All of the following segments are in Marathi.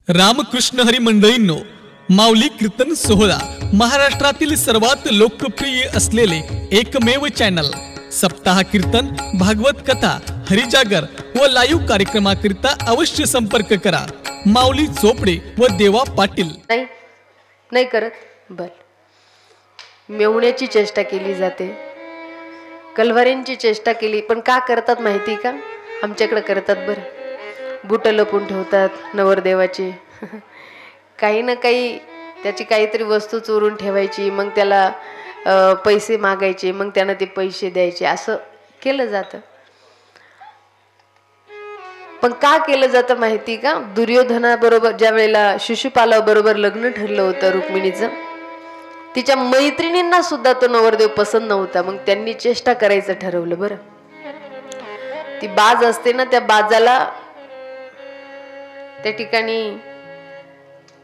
रामकृष्ण हरी मंडळींनो, माऊली कीर्तन सोहळा महाराष्ट्रातील सर्वात लोकप्रिय असलेले एकमेव चॅनल सप्ताह कीर्तन, भागवत कथा, हरिजागर व लाईव्ह कार्यक्रमाकरिता अवश्य संपर्क करा। माऊली चोपडे व देवा पाटील। नाही करत बर, मेवण्याची चेष्टा केली जाते, कलवऱ्यांची चेष्टा केली, पण का करतात माहिती का? आमच्याकडे करतात बरं। बुट लपून ठेवतात नवरदेवाची, काही ना काही त्याची काहीतरी वस्तू चोरून ठेवायची, मग त्याला पैसे मागायचे, मग त्यानं ते पैसे द्यायचे, असं केलं जातं। पण का केलं जातं माहिती का? दुर्योधनाबरोबर ज्या वेळेला शिशुपालाबरोबर लग्न ठरलं होतं रुक्मिणीचं, तिच्या मैत्रिणींना सुद्धा तो नवरदेव पसंत नव्हता, मग त्यांनी चेष्टा करायचं ठरवलं बरं। ती बाज असते ना, त्या बाजाला त्या ठिकाणी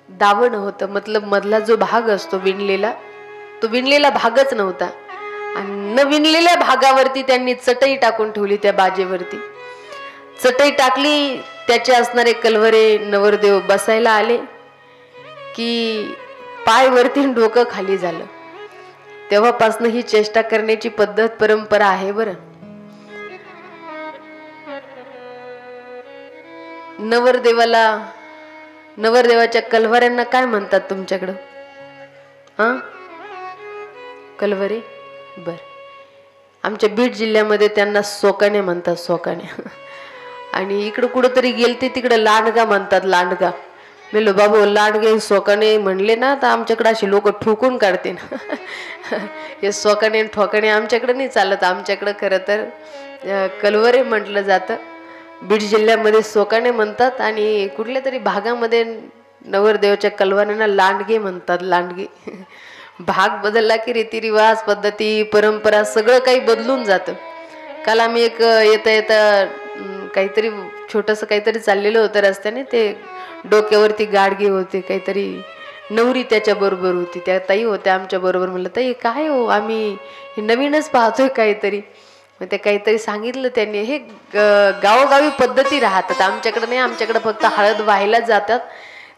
दावण होतं, मतलब मधला जो भाग असतो विणलेला, तो विणलेला भागच नव्हता, आणि न विणलेल्या भागावरती त्यांनी चटई टाकून ठेवली। त्या बाजेवरती चटई टाकली, त्याचे असणारे कलवरे नवरदेव बसायला आले की पाय वरती डोकं खाली झालं। तेव्हापासून ही चेष्टा करण्याची पद्धत परंपरा आहे बरं। नवरदेवाच्या कलवऱ्यांना काय म्हणतात तुमच्याकडं? कलवरे बर, आमच्या बीड जिल्ह्यामध्ये त्यांना सोकाणे म्हणतात, सोकाणे। आणि इकडं कुठंतरी गेलते तिकडे लांडगा म्हणतात, लांडगा। मी लो बाबू, लांडगे सोकाणे म्हणले ना तर आमच्याकडे अशी लोक ठोकून काढते ना। हे सोकाणे ठोकाणे आमच्याकडे नाही चालत, आमच्याकडे खरं तर कलवरे म्हटलं जातं। बीड जिल्ह्यामध्ये सोकाणे म्हणतात, आणि कुठल्या तरी भागामध्ये नवरदेवाच्या कलवऱ्यांना लांडगे म्हणतात, लांडगे। भाग बदलला की रीतिरिवाज, पद्धती, परंपरा सगळं काही बदलून जातं। काल आम्ही एक येता काहीतरी छोटंसं काहीतरी चाललेलं होतं रस्त्याने, ते डोक्यावरती गाडगे होते, काहीतरी नवरी त्याच्या बरोबर होती, त्या ताई होत्या आमच्या बरोबर। म्हणलं ताई काय हो, आम्ही हे नवीनच पाहतोय काहीतरी। मग ते काहीतरी सांगितलं त्यांनी, हे गावोगावी पद्धती राहतात, आमच्याकडे नाही, आमच्याकडे फक्त हळद व्हायला जातात,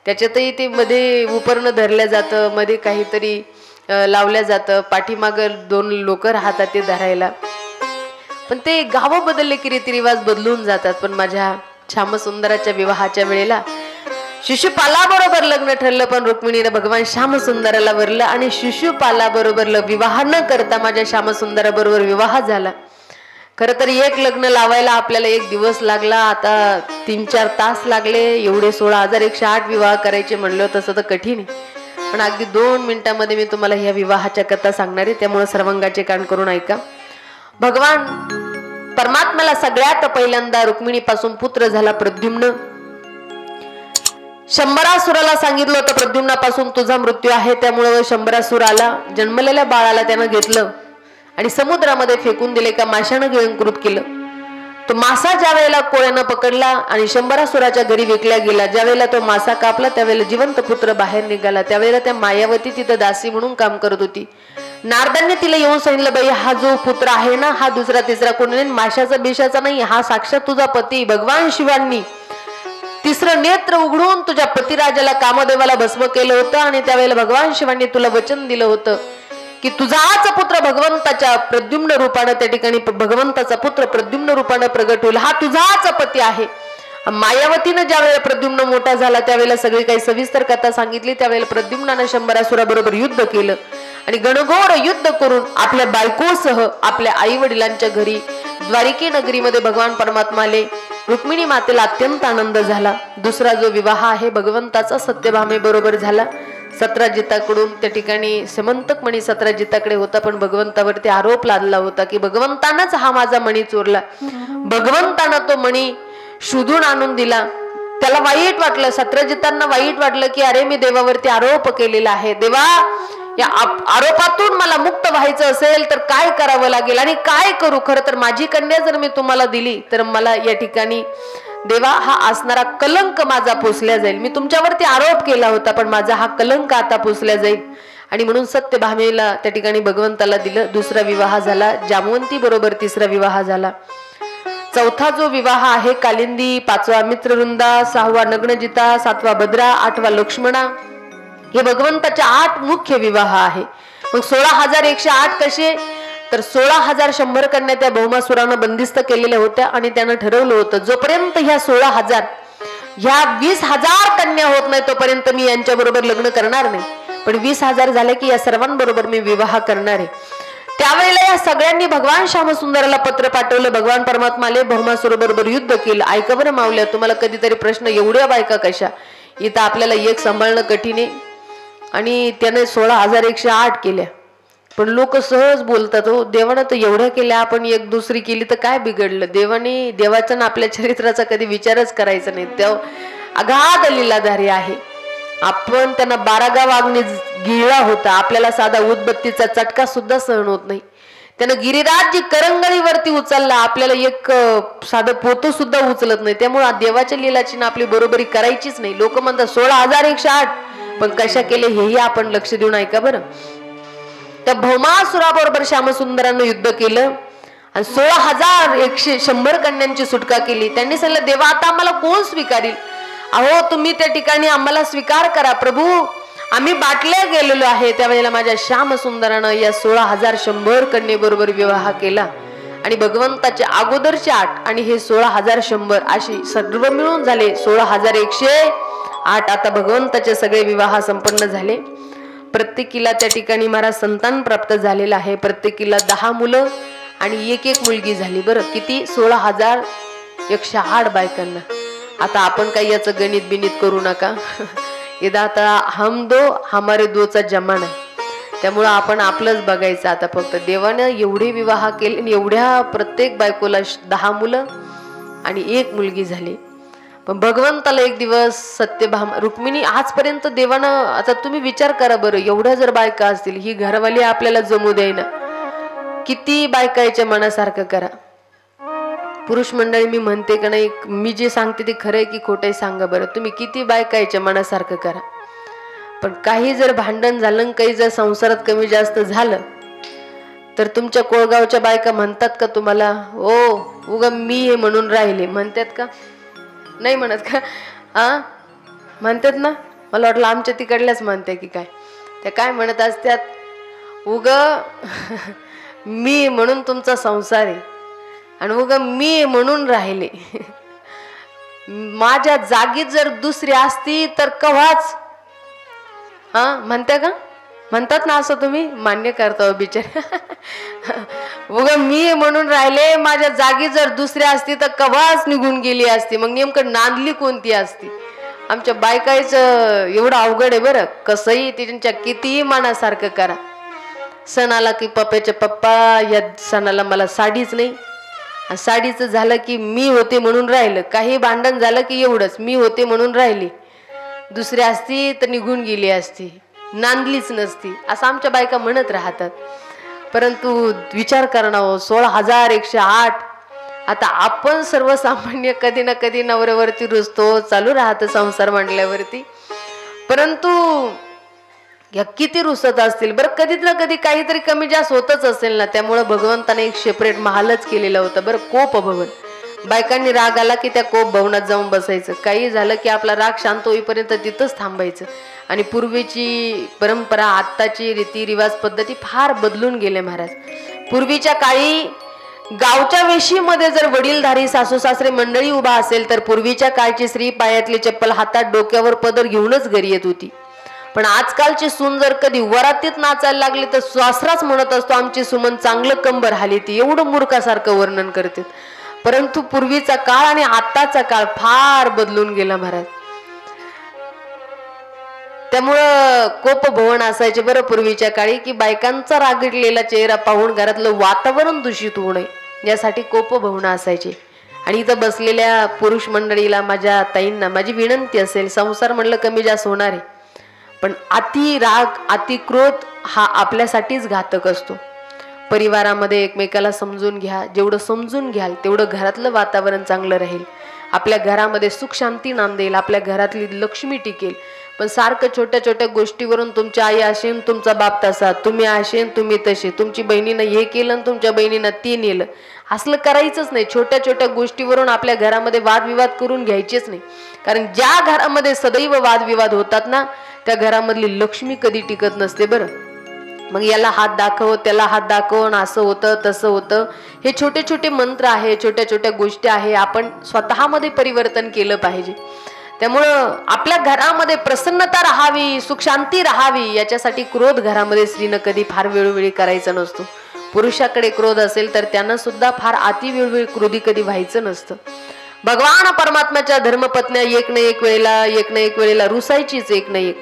त्याच्यातही ते मध्ये उपरणं धरल्या जातं, मध्ये काहीतरी लावल्या जातं, पाठीमागं 2 लोक राहतात ते धरायला। पण ते गावं बदलले की रीतिरिवाज बदलून जातात। पण माझ्या श्यामसुंदराच्या विवाहाच्या वेळेला शिशुपालाबरोबर लग्न ठरलं, पण रुक्मिणीने भगवान श्यामसुंदराला वरलं, आणि शिशुपालाबरोबर विवाह न करता माझ्या श्यामसुंदराबरोबर विवाह झाला। खरं तर एक लग्न लावायला आपल्याला 1 दिवस लागला, आता 3-4 तास लागले। एवढे 16,108 विवाह करायचे म्हणलं तसं तर कठीण आहे, पण अगदी 2 मिनिटांमध्ये मी तुम्हाला ह्या विवाहाच्या कथा सांगणार आहे, त्यामुळे सर्वांगाचे कान करून ऐका। भगवान परमात्म्याला सगळ्यात पहिल्यांदा रुक्मिणीपासून पुत्र झाला प्रद्युम्न। शंभरासुराला सांगितलं होतं प्रद्युम्नापासून तुझा मृत्यू आहे, त्यामुळे शंभरासुराला जन्मलेल्या बाळाला त्यानं घेतलं आणि समुद्रामध्ये फेकून दिले, का माशानं गिळंकृत केलं। तो मासा ज्या वेळेला कोळ्यानं पकडला आणि शंभरासुराच्या घरी विकल्या गेला, ज्या वेळेला तो मासा कापला त्यावेळेला जिवंत पुत्र बाहेर निघाला। त्यावेळेला त्या मायावती तिथं दासी म्हणून काम करत होती। नारदांनी तिला येऊन सांगितलं, बाई हा जो पुत्र आहे ना, हा दुसरा तिसरा कोणी नाही, माशाचा बिशाचा नाही, हा साक्षात तुझा पती भगवान शिवांनी तिसरं नेत्र उघडून तुझ्या पतिराजाला कामदेवाला भस्म केलं होतं, आणि त्यावेळेला भगवान शिवांनी तुला वचन दिलं होतं की तुझाच पुत्र भगवंताच्या प्रद्युम्न रूपानं, त्या ठिकाणी भगवंताचा पुत्र प्रद्युम्न रूपानं प्रगट होईल, हा तुझाच पती आहे। मायावतीनं ज्या वेळेला प्रद्युम्न मोठा झाला त्यावेळेला सगळी काही सविस्तर कथा सांगितली। त्यावेळेला प्रद्युम्नानं शंभरासुराबरोबर युद्ध केलं, आणि गणघोर युद्ध करून आपल्या बायकोसह आपल्या आई वडिलांच्या घरी द्वारिके नगरीमध्ये भगवान परमात्मा आले। रुक्मिणी मातेला अत्यंत आनंद झाला। दुसरा जो विवाह आहे भगवंताचा सत्यभामे बरोबर झाला। सत्राजिताकडून त्या ठिकाणी समंतक मणी सत्राजिताकडे होता, पण भगवंतावरती आरोप लादला होता की भगवंतानंच हा माझा मणी चोरला। भगवंतानं तो मणी शोधून आणून दिला। त्याला वाईट वाटलं, सत्राजितांना वाईट वाटलं की अरे मी देवावरती आरोप केलेला आहे, देवा या आरोपातून मला मुक्त व्हायचं असेल तर काय करावं लागेल आणि काय करू? खरं तर माझी कन्या जर मी तुम्हाला दिली तर मला या ठिकाणी देवा हा असणारा कलंक माझा पुसल्या जाईल। मी तुमच्यावरती आरोप केला होता, पण माझा हा कलंक आता पुसल्या जाईल, आणि म्हणून सत्यभामेला त्या ठिकाणी भगवंताला दिलं। दुसरा विवाह झाला, जामवंती बरोबर तिसरा विवाह झाला। चौथा जो विवाह आहे कालिंदी, 5वा मित्रवृंदा, 6वा नग्नजिता, 7वा भद्रा, 8वा लक्ष्मणा, हे भगवंताचे 8 मुख्य विवाह आहे. मग 16,108 कसे? तर 16,100 कन्या त्या भौमासुरानं बंदिस्त केलेल्या होत्या आणि त्यानं ठरवलं होतं जोपर्यंत ह्या 16,000 ह्या 20,000 कन्या होत नाही तोपर्यंत मी यांच्या बरोबर लग्न करणार नाही, पण 20,000 झाले की या सर्वांबरोबर मी विवाह करणार आहे. त्यावेळेला या सगळ्यांनी भगवान श्यामसुंदराला पत्र पाठवलं. भगवान परमात्माले भौमासुराबरोबर युद्ध केलं. ऐका बरं मावल्या, तुम्हाला कधीतरी प्रश्न, एवढ्या बायका कशा? इथं आपल्याला एक सांभाळणं कठीण आहे आणि त्याने 16,108 केल्या. पण लोक सहज बोलतात, हो देवानं तर एवढ्या केल्या, आपण एक दुसरी केली तर काय बिघडलं? देवाचा ना आपल्या चरित्राचा कधी विचारच करायचा नाही. त्या अगाध लीलाधारी आहे. आपण त्यांना 12 गाव अग्नी गिळला होता, आपल्याला साधा उदबत्तीचा चटका सुद्धा सहन होत नाही. त्यानं गिरिराज करंगळीवरती उचलला, आपल्याला एक साधं पोतं सुद्धा उचलत नाही. त्यामुळे देवाच्या लीलाची ना आपली बरोबरी करायचीच नाही. लोक म्हणतात 16,108, पण कशा केले हेही आपण लक्ष देऊन ऐका बरं. त्या भौमासुराबरोबर श्यामसुंदरानं युद्ध केलं आणि 16,100 कन्यांची सुटका केली. त्यांनी सांगितलं, देवा आता आम्हाला कोण स्वीकारेल? अहो तुम्ही त्या ठिकाणी आम्हाला स्वीकार करा प्रभू, आम्ही बाटल्या गेलेलो आहे. त्यावेळेला माझ्या श्यामसुंदरानं या 16,100 कन्येबरोबर विवाह केला आणि भगवंताचे अगोदरचे 8 आणि हे 16,100 अशी सर्व मिळून झाले 16,108. आता भगवंताचे सगळे विवाह संपन्न झाले. प्रत्येकीला त्या ठिकाणी महाराज संतान प्राप्त झालेला आहे. प्रत्येकीला 10 मुलं आणि एक मुलगी झाली. बरं किती? 16,108 बायकांना. आता आपण काही याचं गणित बिनित करू नका. इथं आता हम दो हमारे दोचा जमाना, त्यामुळं आपण आपलंच बघायचं. आता फक्त देवानं एवढे विवाह केले, एवढ्या प्रत्येक बायकोला 10 मुलं आणि 1 मुलगी झाली. पण भगवंताला एक दिवस सत्यभामा रुक्मिणी आजपर्यंत देवानं, आता तुम्ही विचार करा बरं, एवढ्या जर बायका असतील, ही घरवाली आपल्याला जमू द्यायना, किती बायकाच्या मनासारखं करा. पुरुष मंडळी मी म्हणते का नाही, मी जे सांगते ते खरंय की खोटंय सांगा बरं. तुम्ही किती बायकाच्या मनासारखं करा, पण काही जर भांडण झालं, काही जर संसारात कमी जास्त झालं तर तुमच्या कोळगावच्या बायका म्हणतात का तुम्हाला, ओ उगा मी हे म्हणून राहिले म्हणतात का? नाही म्हणत का? म्हणतात ना. मला वाटलं आमच्या तिकडल्याच म्हणते की काय. त्या काय म्हणत असतात, उग मी म्हणून तुमचा संसार आहे आणि उग मी म्हणून राहिले. माझ्या जागीत जर दुसरी असती तर कव्हाच म्हणते का? म्हणतात ना असं, तुम्ही मान्य करता बिचार. उग मी म्हणून राहिले, माझ्या जागी जर दुसरी असती तर कव्हाच निघून गेली असती. मग नेमकं नांदली कोणती असती? आमच्या बायकायचं एवढं अवघड आहे बरं. कसंही त्यांच्या कितीही मनासारखं करा, सण आला की पप्पाचे पप्पा या सणाला मला साडीच नाही, साडीचं झालं की मी होते म्हणून राहिलं. काही भांडण झालं की एवढंच, मी होते म्हणून राहिली, दुसरी असती तर निघून गेली असती, नांदलीच नसती, असं आमच्या बायका म्हणत राहतात. परंतु विचार करणं 16,108. आता आपण सर्वसामान्य कधी ना कधी नवऱ्यावरती रुसतो, चालू राहतं संसार मांडल्यावरती. परंतु या किती रुसत असतील बरं, कधी ना कधी काहीतरी कमी जास्त होतच असेल ना. त्यामुळं भगवंताने एक सेपरेट महालच केलेला होता बरं, कोप भवन. बायकांनी राग आला की त्या कोप भवनात जाऊन बसायचं. काही झालं की आपला राग शांत होईपर्यंत तिथंच थांबायचं. आणि पूर्वीची परंपरा, आत्ताची रीतिरिवाज पद्धती फार बदलून गेले महाराज. पूर्वीच्या काळी गावच्या वेशीमध्ये जर वडीलधारी सासू सासरे मंडळी उभा असेल तर पूर्वीच्या काळची स्त्री पायातली चप्पल, हातात डोक्यावर पदर घेऊनच घरी येत होती. पण आजकालची सून जर कधी वरातीत नाचायला लागली तर सासराच म्हणत असतो, आमची सुमन चांगलं कंबर हाली ती, एवढं मूर्खासारखं वर्णन करते. परंतु पूर्वीचा काळ आणि आताचा काळ फार बदलून गेला महाराज. त्यामुळं कोपभवन असायचे बरं पूर्वीच्या काळी, की बायकांचा रागडलेला चेहरा पाहून घरातलं वातावरण दूषित होऊ नये यासाठी कोपभवन असायचे. आणि इथं बसलेल्या पुरुष मंडळीला, माझ्या ताईंना माझी विनंती असेल, संसार म्हणलं कमी जास्त होणार आहे, पण अति राग, अति क्रोध हा आपल्यासाठीच घातक असतो. परिवारामध्ये एकमेकाला समजून घ्या, जेवढं समजून घ्याल तेवढं घरातलं वातावरण चांगलं राहील. आपल्या घरामध्ये सुख शांती नांदेल, आपल्या घरातली लक्ष्मी टिकेल. पण सारखं छोट्या छोट्या गोष्टीवरून तुमची आई असेन, तुमचा बाप तसा, तुम्ही असेन, तुम्ही तसे, तुमची बहिणीनं हे केलं आणि तुमच्या बहिणीनं ते नेलं, असलं करायचंच नाही. छोट्या छोट्या गोष्टीवरून आपल्या घरामध्ये वादविवाद करून घ्यायचेच नाही. कारण ज्या घरामध्ये सदैव वादविवाद होतात ना, त्या घरामधली लक्ष्मी कधी टिकत नसते बरं. मग याला हात दाखव, त्याला हात दाखव, असं होतं तसं होतं, हे छोटे छोटे मंत्र आहे, छोट्या छोट्या गोष्टी आहे, आपण स्वतःमध्ये परिवर्तन केलं पाहिजे. त्यामुळं आपल्या घरामध्ये प्रसन्नता राहावी, सुख शांती राहावी, याच्यासाठी क्रोध घरामध्ये स्त्रीनं कधी फार वेळोवेळी करायचा नसतो. पुरुषाकडे क्रोध असेल तर त्यानं सुद्धा फार अति वेळोवेळी क्रोधी कधी व्हायचं नसतं. भगवान परमात्म्याच्या धर्मपत्न्या एक ना एक वेळेला रुसायचीच एक ना एक.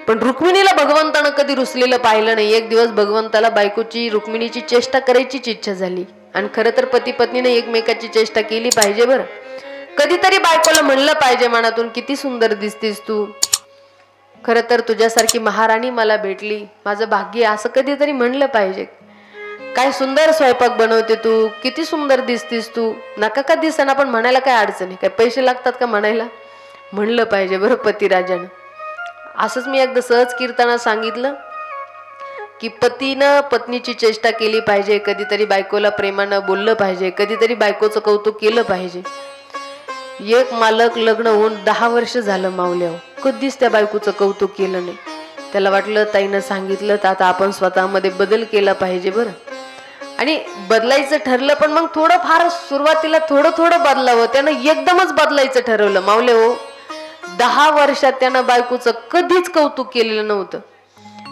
पण रुक्मिणीला भगवंतानं कधी रुसलेलं पाहिलं नाही. एक दिवस भगवंताला बायकोची, रुक्मिणीची चेष्टा करायचीच इच्छा झाली. आणि खरं तर पती पत्नीने एकमेकाची चेष्टा केली पाहिजे बरं. कधीतरी बायकोला म्हणलं पाहिजे मनातून, किती सुंदर दिसतीस तू, खरं तर तुझ्यासारखी महाराणी मला भेटली, माझं भाग्य, असं कधीतरी म्हणलं पाहिजे. काय सुंदर स्वयंपाक बनवते तू, किती सुंदर दिसतीस तू, नका का दिसना, पण म्हणायला काय अडचण आहे, काय पैसे लागतात का म्हणायला, म्हणलं पाहिजे बरं पतिराजानं. असंच मी एकदा सहज कीर्तनात सांगितलं की पतीनं पत्नीची चेष्टा केली पाहिजे, कधीतरी बायकोला प्रेमानं बोललं पाहिजे, कधीतरी बायकोचं कौतुक केलं पाहिजे. एक मालक लग्न होऊन 10 वर्ष झालं मावल्यावर, कधीच त्या बायकोचं कौतुक केलं नाही. त्याला वाटलं ताईनं सांगितलं तर आता आपण स्वतःमध्ये बदल केला पाहिजे बरं. आणि बदलायचं ठरलं, पण मग थोडं फार सुरुवातीला थोडं थोडं बदलावं. त्यानं एकदमच बदलायचं ठरवलं मावले हो. 10 वर्षात त्यानं बायकोचं कधीच कौतुक केलेलं नव्हतं.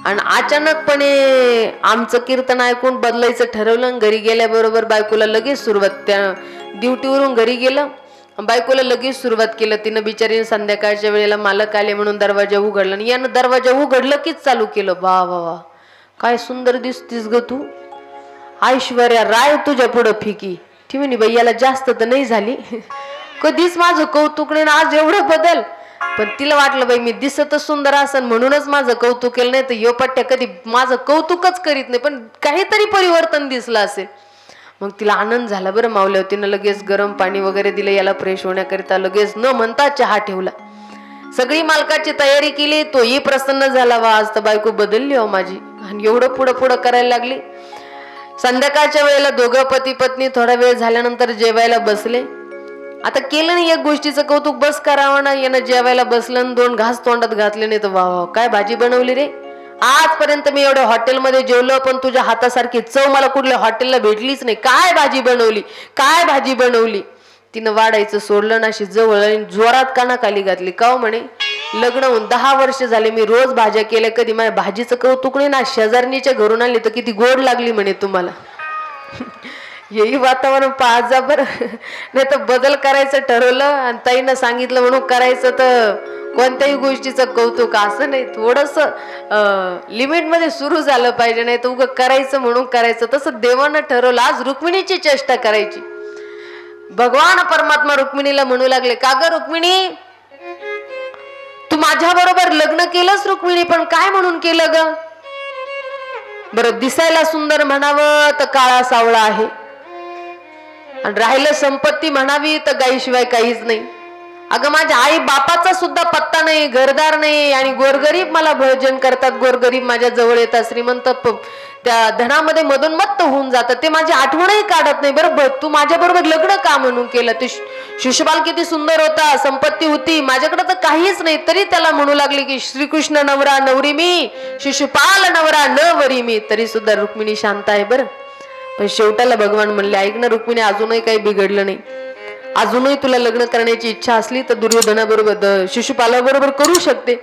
आणि अचानकपणे आमचं कीर्तन ऐकून बदलायचं ठरवलं. घरी गेल्याबरोबर बायकोला लगेच सुरुवात, त्या ड्युटीवरून घरी गेलं, बायकोला लगेच सुरुवात केलं. तिनं बिचारीने संध्याकाळच्या वेळेला मालक आले म्हणून दरवाजा उघडला, आणि यानं दरवाजा उघडलं कीच चालू केलं, वा वा वा काय सुंदर दिसतीस ग तू, ऐश्वर्या राय तुझ्या पुढं फिकी. ती म्हणे बाई याला जास्त तर नाही झाली, कधीच माझं कौतुक नाही, आज एवढं बदल. पण तिला वाटलं बाई मी दिसतच सुंदर असन म्हणूनच माझं कौतुक केलं, नाही तर यो पट्ट्या कधी माझं कौतुकच करीत नाही, पण काहीतरी परिवर्तन दिसलं असेल. मग तिला आनंद झाला बरं मावल्यावर. तिनं लगेच गरम पाणी वगैरे दिलं याला फ्रेश होण्याकरिता, लगेच न म्हणता चहा ठेवला, सगळी मालकाची तयारी केली. तोही प्रसन्न झाला, वा आज तर बायको बदलली हो माझी. आणि एवढं पुढं पुढं करायला लागली. संध्याकाळच्या वेळेला दोघं पती पत्नी थोडा वेळ झाल्यानंतर जेवायला बसले. आता केलं नाही एक गोष्टीचं कौतुक, बस करावं ना. यानं जेवायला बसलं, 2 घास तोंडात घातले नाही तर वा वा काय भाजी बनवली रे, आजपर्यंत मी एवढ्या हॉटेलमध्ये जेवलो पण तुझ्या हातासारखी चव मला कुठल्या हॉटेलला भेटलीच नाही, काय भाजी बनवली, काय भाजी बनवली. तिनं वाढायचं सोडलं ना, अशी जवळ जोरात कानाखाली घातली. का हो म्हणे, लग्न होऊन 10 वर्ष झाले, मी रोज भाज्या केल्या, कधी माझ्या भाजीचं कौतुक नाही ना, शेजारणीच्या घरून आली तर किती गोड लागली म्हणे तुम्हाला. हेही वातावरण पाहत जा बरं. नाही तर बदल करायचं ठरवलं आणि ताईनं सांगितलं म्हणून करायचं, तर कोणत्याही गोष्टीचं कौतुक असं नाही, थोडंसं लिमिटमध्ये सुरू झालं पाहिजे, नाही तर उगं करायचं म्हणून करायचं. तसं देवानं ठरवलं. आज रुक्मिणीची चेष्टा करायची. भगवान परमात्मा रुक्मिणीला म्हणू लागले, का ग रुक्मिणी, तू माझ्या बरोबर लग्न केलंस रुक्मिणी, पण काय म्हणून केलं ग? बरं, दिसायला सुंदर म्हणावं तर काळा सावळा आहे, आणि राहिलं संपत्ती म्हणावी तर गाईशिवाय काहीच नाही. अगं माझ्या आई बापाचा सुद्धा पत्ता नाही, घरदार नाही, आणि गोरगरीब मला भोजन करतात, गोरगरीब माझ्या जवळ येतात, श्रीमंत त्या धनामध्ये मधून मत्त होऊन जातात, ते माझी आठवणही काढत नाही. बरोबर, तू माझ्या बरोबर लग्न का म्हणून केलं? ते शिशुपाल किती सुंदर होता, संपत्ती होती, माझ्याकडे तर काहीच नाही, तरी त्याला म्हणू लागले की श्रीकृष्ण नवरा नवरी मी, शिशुपाल नवरा नवरी मी. तरी सुद्धा रुक्मिणी शांत आहे बरं. पण शेवटाला भगवान म्हणले, ऐक ना रुक्मिणी, अजूनही काही बिघडलं नाही, अजूनही तुला लग्न करण्याची इच्छा असली तर दुर्योधनाबरोबर, शिशुपालाबरोबर करू शकते.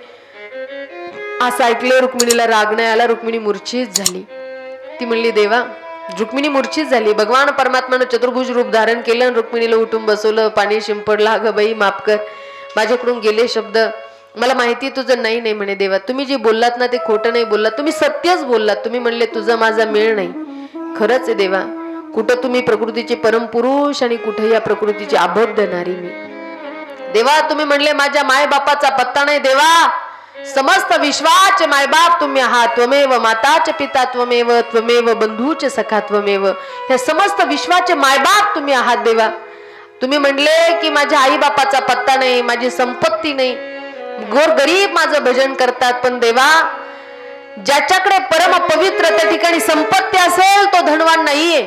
असं ऐकलं रुक्मिणीला राग नाही आला, रुक्मिणी मूर्छित झाली. ती म्हणली, देवा, रुक्मिणी मूर्छित झाली. भगवान परमात्मानं चतुर्भुज रूप धारण केलं, रुक्मिणीला उठून बसवलं, पाणी शिंपडलं. अगं बाई माफ कर, माझ्याकडून गेले शब्द, मला माहिती तुझं नाही नाही म्हणे. देवा, तुम्ही जे बोललात ना ते खोटं नाही बोललात, तुम्ही सत्यच बोललात. तुम्ही म्हणले तुझा माझा मेळ नाही, खरंच आहे देवा. कुठं तुम्ही प्रकृतीचे परमपुरुष आणि कुठे या प्रकृतीची अबोध देणारी मी. देवा, तुम्ही म्हणले माझ्या मायबापाचा पत्ता नाही. देवा, समस्त विश्वाचे मायबाप तुम्ही आहात. त्वमेव माताचे पिता त्वमेव, त्वमेव बंधूचे सखा त्वमेव. हे समस्त विश्वाचे मायबाप तुम्ही आहात देवा. तुम्ही म्हणले की माझ्या आई बापाचा पत्ता नाही, माझी संपत्ती नाही, गोर गरीब माझं भजन करतात, पण देवा ज्याच्याकडे परम पवित्र त्या ठिकाणी संपत्ती असेल तो धनवान नाहीये,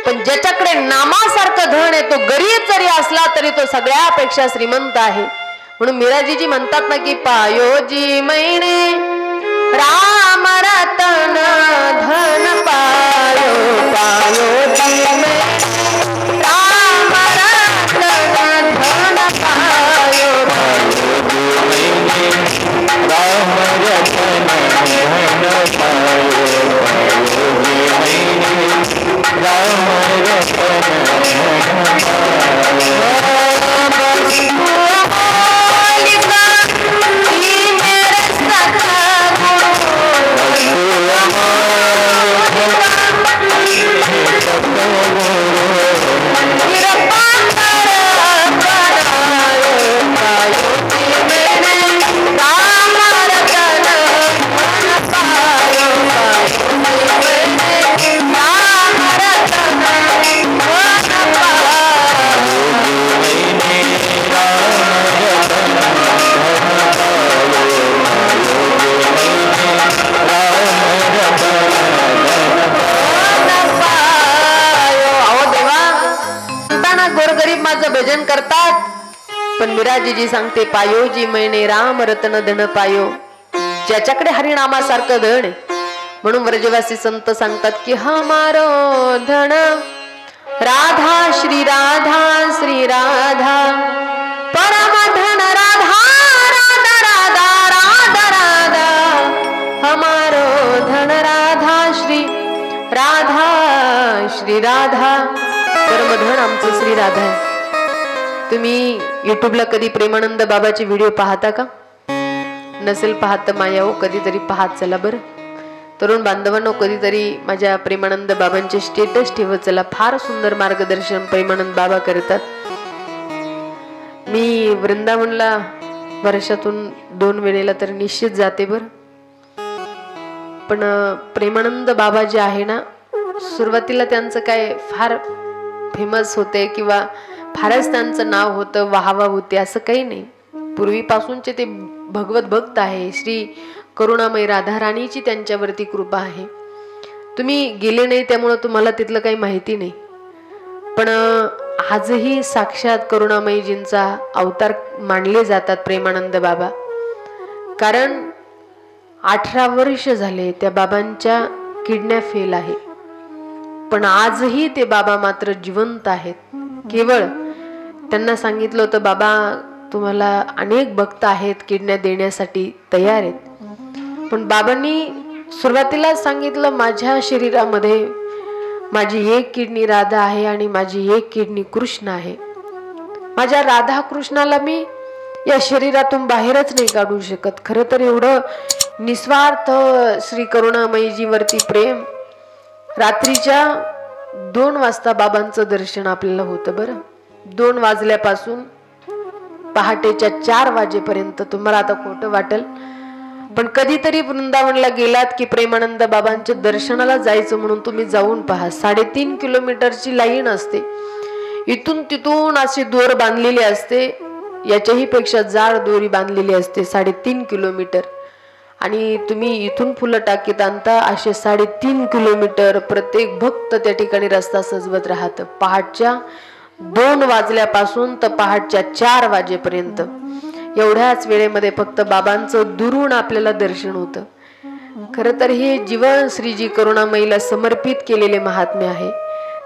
पण ज्याच्याकडे नामासारखं धन आहे तो गरीब जरी असला तरी तो सगळ्यापेक्षा श्रीमंत आहे. म्हणून मीराजीजी म्हणतात ना की पायोजी मैने राम रतन धन पायो, पायोजी मैने राम रतन धन पायो, राम रतन धन पायो, राम रतन धन भजन करतात, पण मीराजीजी सांगते पायोजी मैने राम रतन धन पायो, ज्याच्याकडे हरिनामासारखं धन आहे. म्हणून व्रजवासी संत सांगतात की हमारो धन राधा श्री राधा श्री राधा, परम धन राधा राधा राधा राधा राधा, हमारो धन राधा श्री राधा, परम धन आमचं श्री राधा आहे. तुम्ही युट्यूबला कधी प्रेमानंद बाबाचे व्हिडिओ पाहता का? नसेल पाहत तर माया हो कधीतरी पाहत चला बरं. तरुण बांधवांनो कधीतरी माझ्या प्रेमानंद बाबांचे स्टेटस ठेवत चला. फार सुंदर मार्गदर्शन प्रेमानंद बाबा करतात. मी वृंदावनला वर्षातून 2 वेळेला तर निश्चित जाते बरं. पण प्रेमानंद बाबा जे आहे ना, सुरुवातीला त्यांचं काय फार फेमस होते किंवा फारच त्यांचं नाव होतं, वाहवा होते असं काही नाही. पूर्वीपासूनचे ते भगवत भक्त आहे. श्री करुणामयी राधा राणीची त्यांच्यावरती कृपा आहे. तुम्ही गेले नाही त्यामुळे तुम्हाला तिथलं काही माहिती नाही, पण आजही साक्षात करुणामयीजींचा अवतार मानले जातात प्रेमानंद बाबा. कारण 18 वर्ष झाले त्या बाबांच्या किडन्या फेल आहे, पण आजही ते बाबा मात्र जिवंत आहेत. केवळ त्यांना सांगितलं होतं बाबा तुम्हाला अनेक भक्त आहेत किडन्या देण्यासाठी तयार आहेत, पण बाबांनी सुरुवातीला सांगितलं माझ्या शरीरामध्ये माझी एक किडनी राधा आहे आणि माझी एक किडनी कृष्ण आहे. माझ्या राधा कृष्णाला मी या शरीरातून बाहेरच नाही काढू शकत. खरं तर एवढं निस्वार्थ श्री करुणामयीजी वरती प्रेम. रात्रीच्या 2 वाजता बाबांचं दर्शन आपल्याला होतं बरं. 2 वाजल्यापासून पहाटेच्या 4 वाजेपर्यंत. तुम्हाला आता खोटं वाटेल, पण कधीतरी वृंदावनला गेलात की प्रेमानंद बाबांच्या दर्शनाला जायचं म्हणून तुम्ही जाऊन पहा. 3.5 किलोमीटरची लाईन असते. इथून तिथून अशी दोर बांधलेली असते, याच्याही पेक्षा जाड दोरी बांधलेली असते 3.5 किलोमीटर. आणि तुम्ही इथून फुलं टाकीत आणता असे 3.5 किलोमीटर प्रत्येक भक्त त्या ठिकाणी रस्ता सजवत राहतं. पहाटच्या 2 वाजल्यापासून तर पहाटच्या 4 वाजेपर्यंत एवढ्याच वेळेमध्ये फक्त बाबांचं दुरून आपल्याला दर्शन होतं. खरं तर हे जीवन श्रीजी करुणामयीला समर्पित केलेले महात्म्य आहे.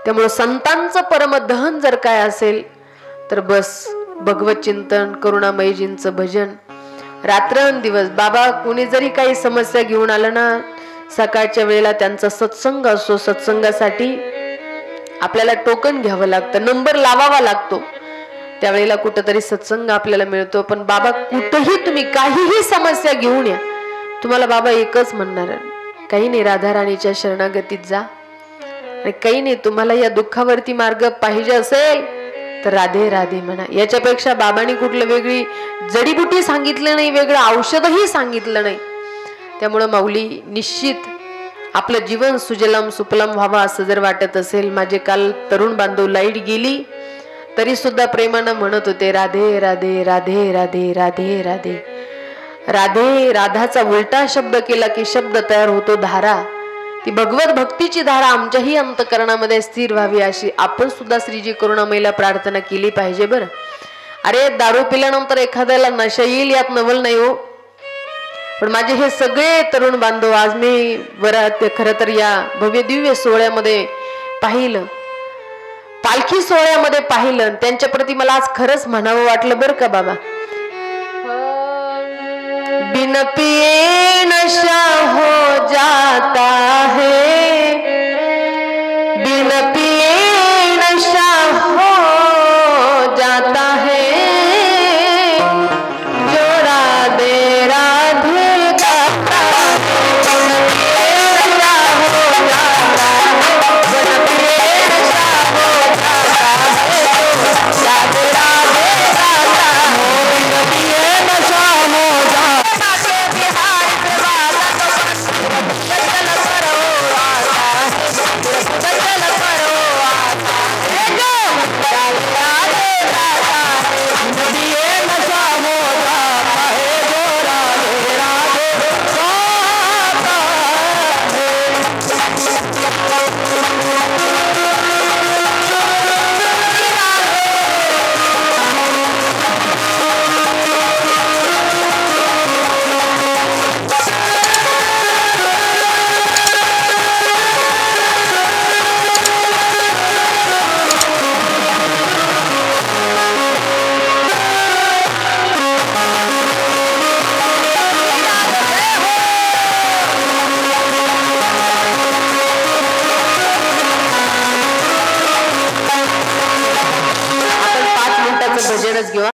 त्यामुळे संतांचं परमदहन जर काय असेल तर बस भगवत चिंतन, करुणामयीजींचं भजन रात्रंदिवस. बाबा कोणी जरी काही समस्या घेऊन आलं ना, सकाळच्या वेळेला त्यांचा सत्संग असो, सत्संगासाठी आपल्याला टोकन घ्यावं लागतं, नंबर लावावा लागतो. त्यावेळेला कुठंतरी सत्संग आपल्याला मिळतो. पण बाबा कुठेही तुम्ही काहीही समस्या घेऊन या, तुम्हाला बाबा एकच म्हणणार, काही नाही राधा राणीच्या शरणागतीत जा. आणि काही नाही तुम्हाला या दुःखावरती मार्ग पाहिजे असेल तर राधे राधे म्हणा. याच्यापेक्षा बाबांनी कुठलं वेगळी जडीबुटी सांगितलं नाही, वेगळं औषधही सांगितलं नाही. त्यामुळं माऊली निश्चित आपलं जीवन सुजलाम सुफलाम व्हावं असं जर वाटत असेल. माझे काल तरुण बांधव लाईट गेली तरी सुद्धा प्रेमानं म्हणत होते राधे राधे राधे राधे राधे राधे राधे. राधाचा उलटा शब्द केला की शब्द तयार होतो धारा. ती भगवत भक्तीची धारा आमच्याही अंतकरणामध्ये स्थिर व्हावी अशी आपण सुद्धा श्रीजी करुणामयीला प्रार्थना केली पाहिजे. बरं, अरे दारू पिल्यानंतर एखाद्याला नशा येईल यात नवल नाही हो. पण माझे हे सगळे तरुण बांधव आज मी बरं खरं तर या भव्य दिव्य सोहळ्यामध्ये पाहिलं, पालखी सोहळ्यामध्ये पाहिलं, त्यांच्या प्रती मला आज खरंच म्हणावं वाटलं बरं का बाबा. बिन पिए नशा हो जाता है